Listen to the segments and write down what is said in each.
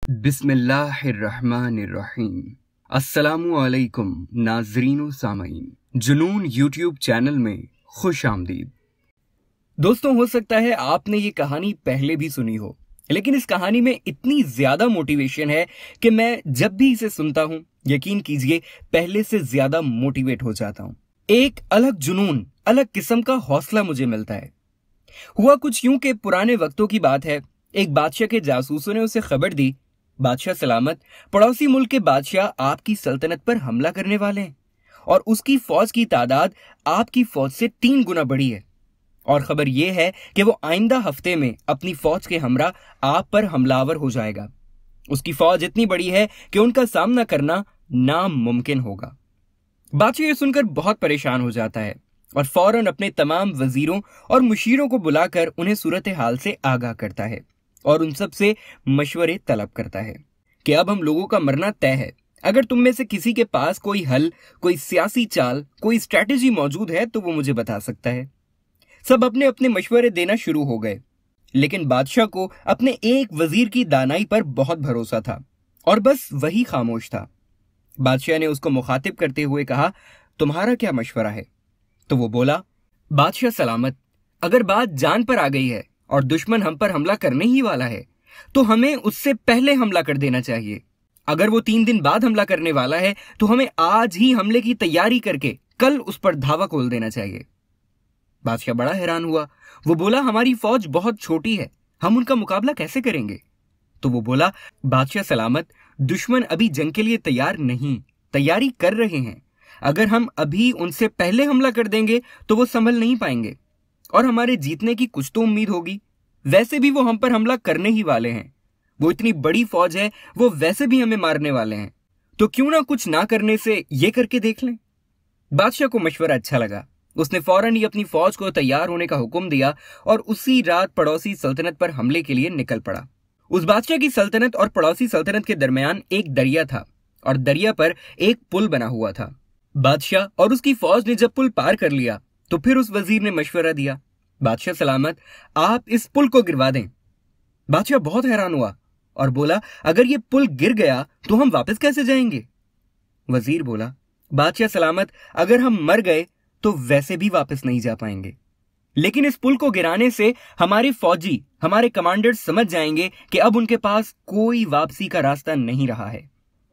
बिस्मिल्लाहिर्रहमानिर्रहीम। अस्सलामु अलैकुम नाज़रीन सामीन, जुनून यूट्यूब चैनल में खुश आमदीद। दोस्तों, हो सकता है आपने ये कहानी पहले भी सुनी हो, लेकिन इस कहानी में इतनी ज्यादा मोटिवेशन है कि मैं जब भी इसे सुनता हूं, यकीन कीजिए पहले से ज्यादा मोटिवेट हो जाता हूं। एक अलग जुनून, अलग किस्म का हौसला मुझे मिलता है। हुआ कुछ यूं कि पुराने वक्तों की बात है। एक बादशाह के जासूसों ने उसे खबर दी, बादशाह सलामत, पड़ोसी मुल्क के बादशाह आपकी सल्तनत पर हमला करने वाले हैं और उसकी फौज की तादाद आपकी फौज से 3 गुना बढ़ी है। और खबर यह है कि वो आइंदा हफ्ते में अपनी फौज के हमरा आप पर हमलावर हो जाएगा। उसकी फौज इतनी बड़ी है कि उनका सामना करना नामुमकिन होगा। बादशाह ये सुनकर बहुत परेशान हो जाता है और फौरन अपने तमाम वजीरों और मुशीरों को बुलाकर उन्हें सूरत हाल से आगाह करता है और उन सब से मशवरे तलब करता है कि अब हम लोगों का मरना तय है। अगर तुम में से किसी के पास कोई हल, कोई सियासी चाल, कोई स्ट्रैटेजी मौजूद है तो वो मुझे बता सकता है। सब अपने अपने मशवरे देना शुरू हो गए, लेकिन बादशाह को अपने एक वजीर की दानाई पर बहुत भरोसा था और बस वही खामोश था। बादशाह ने उसको मुखातिब करते हुए कहा, तुम्हारा क्या मशवरा है? तो वो बोला, बादशाह सलामत, अगर बात जान पर आ गई है और दुश्मन हम पर हमला करने ही वाला है तो हमें उससे पहले हमला कर देना चाहिए। अगर वो 3 दिन बाद हमला करने वाला है तो हमें आज ही हमले की तैयारी करके कल उस पर धावा खोल देना चाहिए। बादशाह बड़ा हैरान हुआ। वो बोला, हमारी फौज बहुत छोटी है, हम उनका मुकाबला कैसे करेंगे? तो वो बोला, बादशाह सलामत, दुश्मन अभी जंग के लिए तैयार नहीं, तैयारी कर रहे हैं। अगर हम अभी उनसे पहले हमला कर देंगे तो वो संभल नहीं पाएंगे और हमारे जीतने की कुछ तो उम्मीद होगी। वैसे भी वो हम पर हमला करने ही वाले हैं। वो इतनी बड़ी फौज है, वो वैसे भी हमें मारने वाले हैं, तो क्यों ना कुछ ना करने से ये करके देख लें। बादशाह को मशवरा अच्छा लगा। उसने फौरन ही अपनी फौज को तैयार होने का हुक्म दिया और उसी रात पड़ोसी सल्तनत पर हमले के लिए निकल पड़ा। उस बादशाह की सल्तनत और पड़ोसी सल्तनत के दरमियान एक दरिया था और दरिया पर एक पुल बना हुआ था। बादशाह और उसकी फौज ने जब पुल पार कर लिया तो फिर उस वजीर ने मशवरा दिया, बादशाह सलामत, आप इस पुल को गिरवा दें। बादशाह बहुत हैरान हुआ और बोला, अगर ये पुल गिर गया तो हम वापस कैसे जाएंगे? वजीर बोला, बादशाह सलामत, अगर हम मर गए तो वैसे भी वापस नहीं जा पाएंगे, लेकिन इस पुल को गिराने से हमारे फौजी, हमारे कमांडर समझ जाएंगे कि अब उनके पास कोई वापसी का रास्ता नहीं रहा है।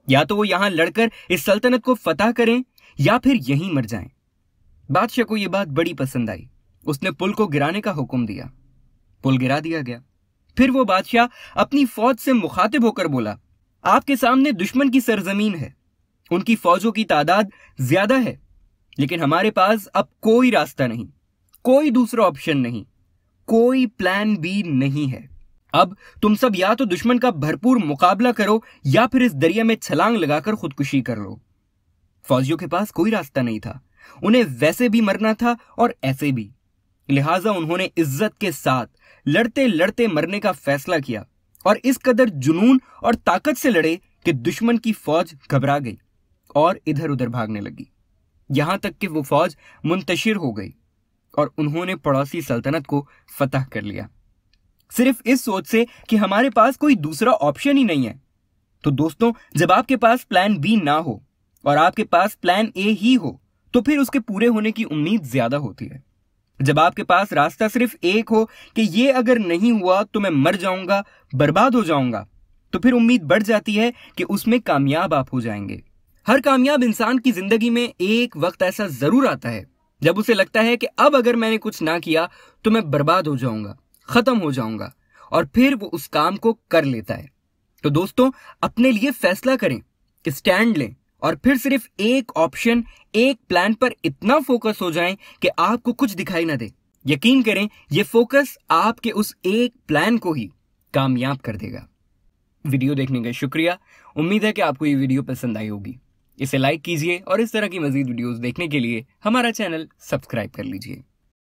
या तो वो यहां लड़कर इस सल्तनत को फतह करें या फिर यहीं मर जाएं। बादशाह को यह बात बड़ी पसंद आई। उसने पुल को गिराने का हुक्म दिया। पुल गिरा दिया गया। फिर वो बादशाह अपनी फौज से मुखातिब होकर बोला, आपके सामने दुश्मन की सरजमीन है, उनकी फौजों की तादाद ज्यादा है, लेकिन हमारे पास अब कोई रास्ता नहीं, कोई दूसरा ऑप्शन नहीं, कोई प्लान बी नहीं है। अब तुम सब या तो दुश्मन का भरपूर मुकाबला करो या फिर इस दरिया में छलांग लगाकर खुदकुशी कर लो। फौजियों के पास कोई रास्ता नहीं था, उन्हें वैसे भी मरना था और ऐसे भी। लिहाजा उन्होंने इज्जत के साथ लड़ते लड़ते मरने का फैसला किया और इस कदर जुनून और ताकत से लड़े कि दुश्मन की फौज घबरा गई और इधर उधर भागने लगी। यहां तक कि वो फौज मुंतशिर हो गई और उन्होंने पड़ोसी सल्तनत को फतह कर लिया, सिर्फ इस सोच से कि हमारे पास कोई दूसरा ऑप्शन ही नहीं है। तो दोस्तों, जब आपके पास प्लान बी ना हो और आपके पास प्लान ए ही हो तो फिर उसके पूरे होने की उम्मीद ज्यादा होती है। जब आपके पास रास्ता सिर्फ एक हो कि ये अगर नहीं हुआ तो मैं मर जाऊंगा, बर्बाद हो जाऊंगा, तो फिर उम्मीद बढ़ जाती है कि उसमें कामयाब आप हो जाएंगे। हर कामयाब इंसान की जिंदगी में एक वक्त ऐसा जरूर आता है जब उसे लगता है कि अब अगर मैंने कुछ ना किया तो मैं बर्बाद हो जाऊंगा, खत्म हो जाऊंगा, और फिर वो उस काम को कर लेता है। तो दोस्तों, अपने लिए फैसला करें, स्टैंड लें और फिर सिर्फ एक ऑप्शन, एक प्लान पर इतना फोकस हो जाएं कि आपको कुछ दिखाई ना दे। यकीन करें, ये फोकस आपके उस एक प्लान को ही कामयाब कर देगा। वीडियो देखने का शुक्रिया। उम्मीद है कि आपको ये वीडियो पसंद आई होगी। इसे लाइक कीजिए और इस तरह की मजीद वीडियोस देखने के लिए हमारा चैनल सब्सक्राइब कर लीजिए।